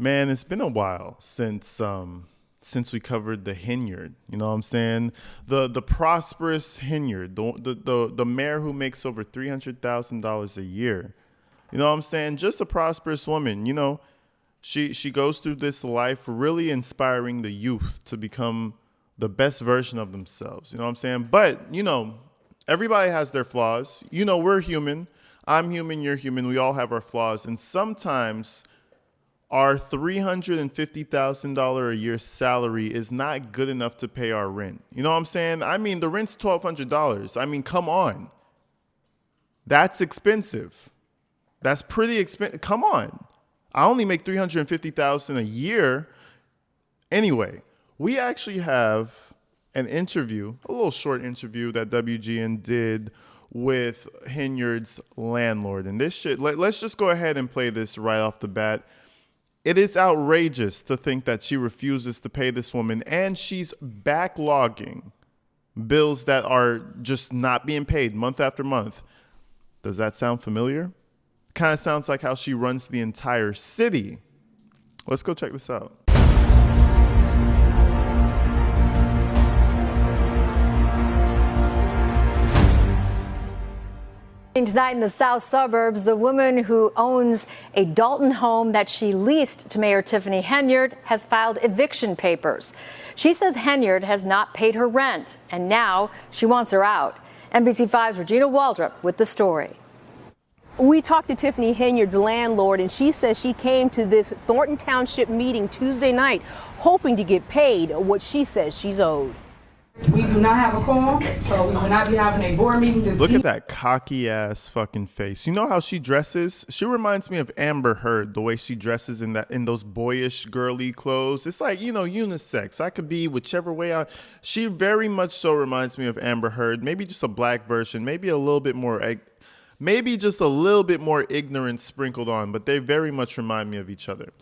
Man, it's been a while since we covered the Henyard. You know what I'm saying? The prosperous Henyard, the mayor who makes over $300,000 a year. You know what I'm saying? Just a prosperous woman. She goes through this life really inspiring the youth to become the best version of themselves. You know what I'm saying? But everybody has their flaws. We're human. I'm human. You're human. We all have our flaws, and sometimes our $350,000 a year salary is not good enough to pay our rent. You know what I'm saying? I mean, the rent's $1,200. I mean, come on. That's expensive. That's pretty expensive. Come on. I only make $350,000 a year. Anyway, we actually have an interview, a little short interview that WGN did with Henyard's landlord. And this shit, let's just go ahead and play this right off the bat. It is outrageous to think that she refuses to pay this woman, and she's backlogging bills that are just not being paid month after month. Does that sound familiar? Kind of sounds like how she runs the entire city. Let's go check this out. Tonight in the south suburbs, the woman who owns a Dalton home that she leased to Mayor Tiffany Henyard has filed eviction papers. She says Henyard has not paid her rent, and now she wants her out. NBC5's Regina Waldrop with the story. We talked to Tiffany Henyard's landlord, and she says she came to this Thornton Township meeting Tuesday night hoping to get paid what she says she's owed. We do not have a quorum, so we will not be having a board meeting this Look at that cocky ass fucking face. You know how she dresses? She reminds me of Amber Heard, the way she dresses in those boyish girly clothes. It's like, unisex. I could be whichever way she very much so reminds me of Amber Heard. Maybe just a black version, maybe just a little bit more ignorance sprinkled on, but they very much remind me of each other.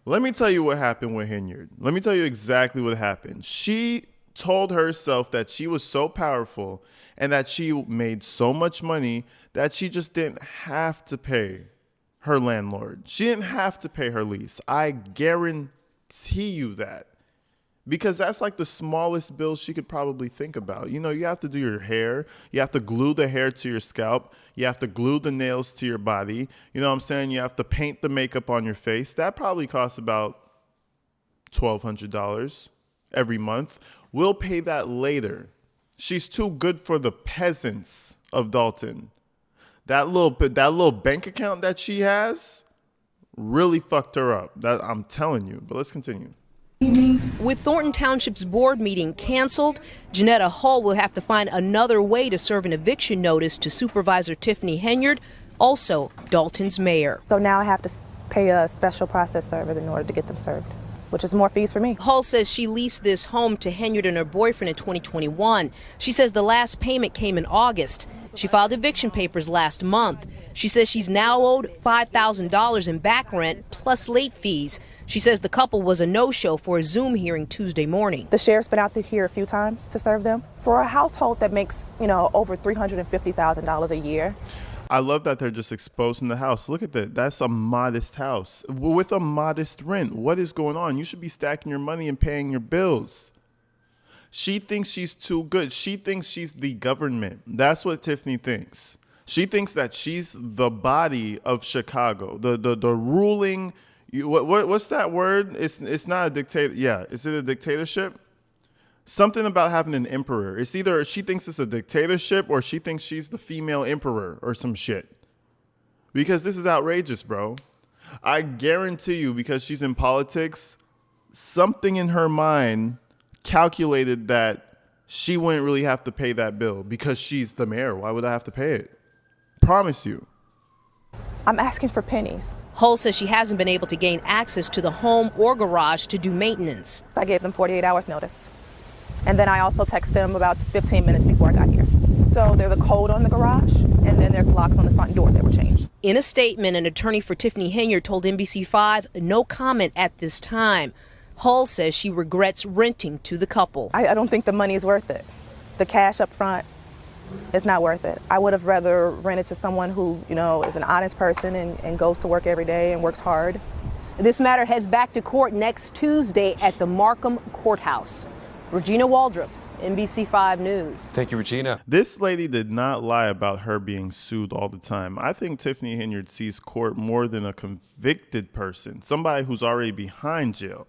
Let me tell you what happened with Henyard. Let me tell you exactly what happened. She told herself that she was so powerful and that she made so much money that she just didn't have to pay her landlord. She didn't have to pay her lease. I guarantee you that. Because that's like the smallest bill she could probably think about. You have to do your hair. You have to glue the hair to your scalp. You have to glue the nails to your body. You know what I'm saying? You have to paint the makeup on your face. That probably costs about $1,200 every month. We'll pay that later. She's too good for the peasants of Dalton. That little bank account that she has really fucked her up. That I'm telling you. But let's continue. With Thornton Township's board meeting canceled, Janetta Hull will have to find another way to serve an eviction notice to Supervisor Tiffany Henyard, also Dalton's mayor. So now I have to pay a special process service in order to get them served, which is more fees for me. Hull says she leased this home to Henyard and her boyfriend in 2021. She says the last payment came in August. She filed eviction papers last month. She says she's now owed $5,000 in back rent plus late fees. She says the couple was a no-show for a Zoom hearing Tuesday morning. The sheriff's been out here a few times to serve them. For a household that makes, over $350,000 a year. I love that they're just exposing the house. Look at that. That's a modest house with a modest rent. What is going on? You should be stacking your money and paying your bills. She thinks she's too good. She thinks she's the government. That's what Tiffany thinks. She thinks that she's the body of Chicago, the ruling. What's that word? It's not a dictator. Yeah, is it a dictatorship? Something about having an emperor. It's either she thinks it's a dictatorship or she thinks she's the female emperor or some shit. Because this is outrageous, bro. I guarantee you, because she's in politics, something in her mind calculated that she wouldn't really have to pay that bill because she's the mayor. Why would I have to pay it? Promise you. I'm asking for pennies. Hull says she hasn't been able to gain access to the home or garage to do maintenance. I gave them 48 hours notice. And then I also texted them about 15 minutes before I got here. So there's a code on the garage, and then there's locks on the front door that were changed. In a statement, an attorney for Tiffany Henyard told NBC5 no comment at this time. Hull says she regrets renting to the couple. I don't think the money is worth it. The cash up front is not worth it. I would have rather rented to someone who, is an honest person and goes to work every day and works hard This matter heads back to court next Tuesday at the Markham Courthouse. Regina Waldrop, NBC5 News. Thank you, Regina. This lady did not lie about her being sued all the time. I think Tiffany Henyard sees court more than a convicted person, somebody who's already behind jail.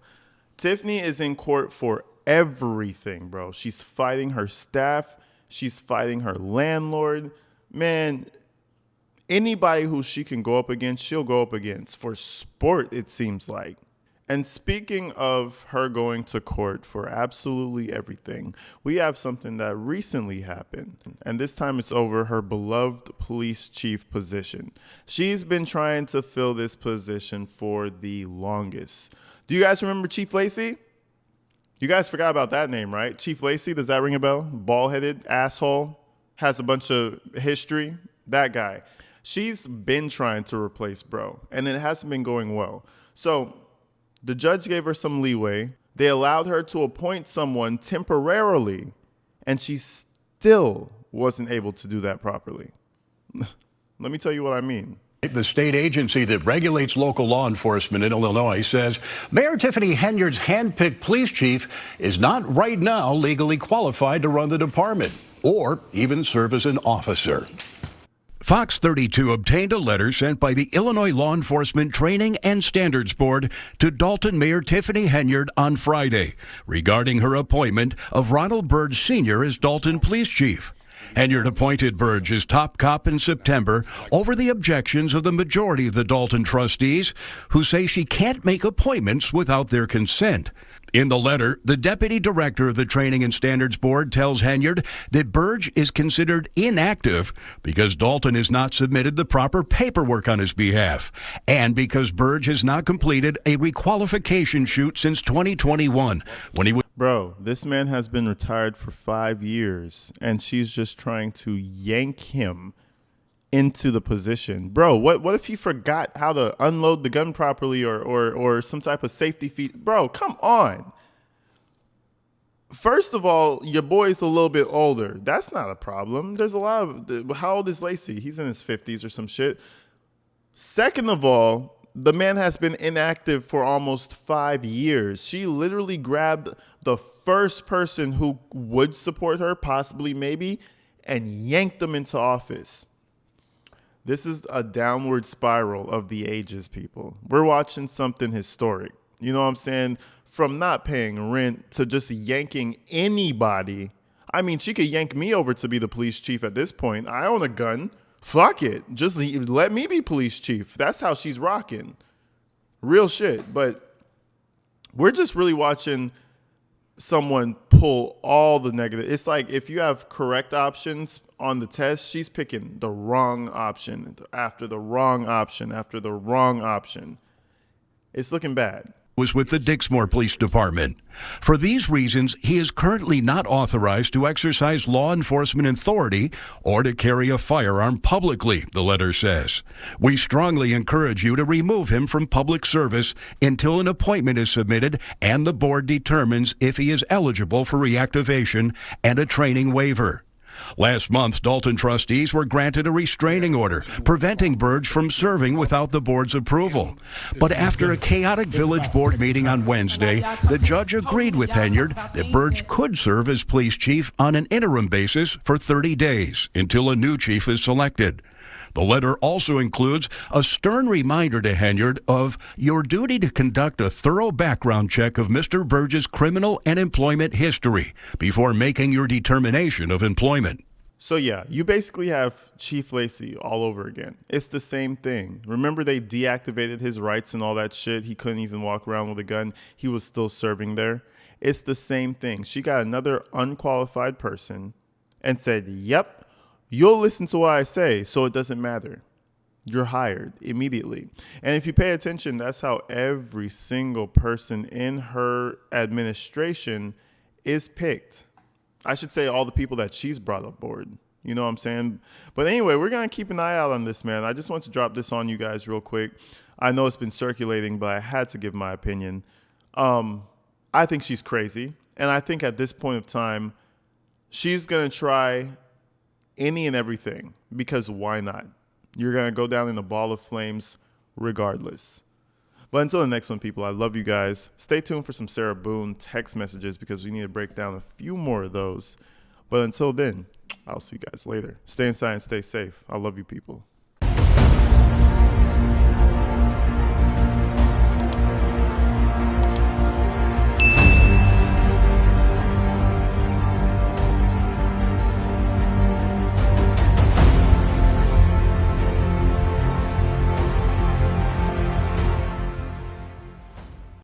Tiffany is in court for everything, bro. She's fighting her staff. She's fighting her landlord. Man, anybody who she can go up against, she'll go up against for sport, it seems like. And speaking of her going to court for absolutely everything, we have something that recently happened. And this time it's over her beloved police chief position. She's been trying to fill this position for the longest. Do you guys remember Chief Lacey? You guys forgot about that name, right? Chief Lacey, does that ring a bell? Bald-headed asshole, has a bunch of history. That guy. She's been trying to replace bro, and it hasn't been going well. So the judge gave her some leeway. They allowed her to appoint someone temporarily, and she still wasn't able to do that properly. Let me tell you what I mean. The state agency that regulates local law enforcement in Illinois says Mayor Tiffany Henyard's handpicked police chief is not right now legally qualified to run the department or even serve as an officer. Fox 32 obtained a letter sent by the Illinois Law Enforcement Training and Standards Board to Dalton Mayor Tiffany Henyard on Friday regarding her appointment of Ronald Burge Sr. as Dalton Police Chief. Henyard appointed Burge as top cop in September over the objections of the majority of the Dalton trustees, who say she can't make appointments without their consent. In the letter, the deputy director of the Training and Standards Board tells Henyard that Burge is considered inactive because Dalton has not submitted the proper paperwork on his behalf, and because Burge has not completed a requalification shoot since 2021 when he was. Bro, this man has been retired for 5 years, and she's just trying to yank him into the position. Bro, what if he forgot how to unload the gun properly or some type of safety feat? Bro, come on. First of all, your boy's a little bit older. That's not a problem. There's a lot of... How old is Lacey? He's in his 50s or some shit. Second of all, the man has been inactive for almost 5 years. She literally grabbed the first person who would support her, possibly, maybe, and yanked them into office. This is a downward spiral of the ages, people. We're watching something historic. You know what I'm saying? From not paying rent to just yanking anybody. I mean, she could yank me over to be the police chief at this point. I own a gun. Fuck it. Just let me be police chief. That's how she's rocking. Real shit. But we're just really watching someone pull all the negative. It's like if you have correct options on the test, she's picking the wrong option after the wrong option after the wrong option. It's looking bad. Was with the Dixmoor Police Department. For these reasons, he is currently not authorized to exercise law enforcement authority or to carry a firearm publicly, the letter says. We strongly encourage you to remove him from public service until an appointment is submitted and the board determines if he is eligible for reactivation and a training waiver. Last month, Dalton trustees were granted a restraining order, preventing Burge from serving without the board's approval. But after a chaotic village board meeting on Wednesday, the judge agreed with Henyard that Burge could serve as police chief on an interim basis for 30 days until a new chief is selected. The letter also includes a stern reminder to Henyard of your duty to conduct a thorough background check of Mr. Burge's criminal and employment history before making your determination of employment. So yeah, you basically have Chief Lacey all over again. It's the same thing. Remember they deactivated his rights and all that shit? He couldn't even walk around with a gun. He was still serving there. It's the same thing. She got another unqualified person and said, yep, you'll listen to what I say, so it doesn't matter. You're hired immediately. And if you pay attention, that's how every single person in her administration is picked. I should say all the people that she's brought aboard. You know what I'm saying? But anyway, we're going to keep an eye out on this, man. I just want to drop this on you guys real quick. I know it's been circulating, but I had to give my opinion. I think she's crazy. And I think at this point of time, she's going to try any and everything, because why not? You're going to go down in a ball of flames regardless. But until the next one, people, I love you guys. Stay tuned for some Sarah Boone text messages because we need to break down a few more of those. But until then, I'll see you guys later. Stay inside and stay safe. I love you, people.